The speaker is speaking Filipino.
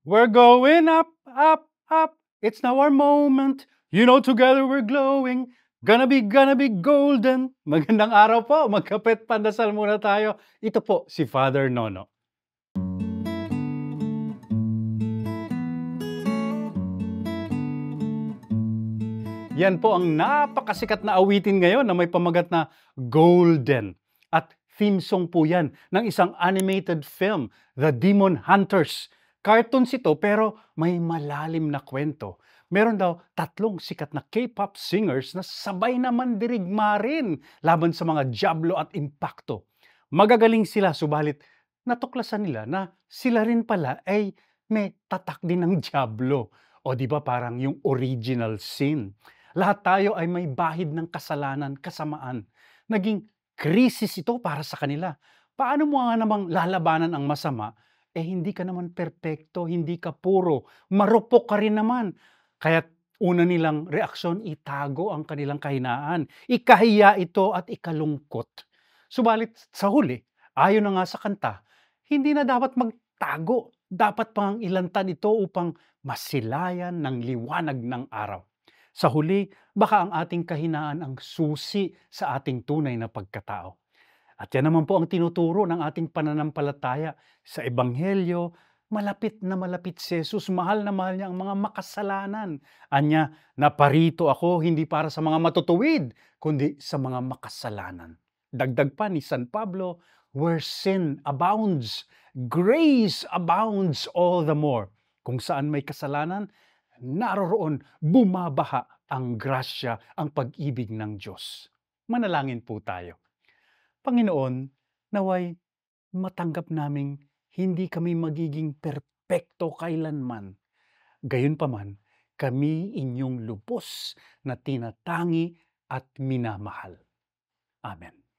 We're going up, up, up. It's now our moment. You know, together we're glowing. Gonna be golden. Magandang araw po. Magkapit pandasal muna tayo. Ito po si Father Nono. Yan po ang napakasikat na awitin ngayon na may pamagat na Golden. At theme song po yan ng isang animated film, The Demon Hunters. Cartoons ito pero may malalim na kwento. Meron daw 3 sikat na K-pop singers na sabay na mandirigma rin laban sa mga diablo at impakto. Magagaling sila subalit natuklasan nila na sila rin pala ay may tatak din ng diablo. O di ba parang yung original sin. Lahat tayo ay may bahid ng kasalanan, kasamaan. Naging krisis ito para sa kanila. Paano mo nga namang lalabanan ang masama? Hindi ka naman perpekto, hindi ka puro, marupok ka rin naman. Kaya't una nilang reaksyon, itago ang kanilang kahinaan. Ikahiya ito at ikalungkot. Subalit sa huli, ayon na nga sa kanta, hindi na dapat magtago. Dapat pang ilantan ito upang masilayan ng liwanag ng araw. Sa huli, baka ang ating kahinaan ang susi sa ating tunay na pagkatao. At yan naman po ang tinuturo ng ating pananampalataya sa Ebanghelyo. Malapit na malapit si Jesus, mahal na mahal niya ang mga makasalanan. Anya, naparito ako hindi para sa mga matutuwid, kundi sa mga makasalanan. Dagdag pa ni San Pablo, where sin abounds, grace abounds all the more. Kung saan may kasalanan, naroroon bumabaha ang grasya, ang pag-ibig ng Diyos. Manalangin po tayo. Panginoon, naway matanggap naming hindi kami magiging perpekto kailanman. Gayunpaman, kami inyong lubos na tinatangi at minamahal. Amen.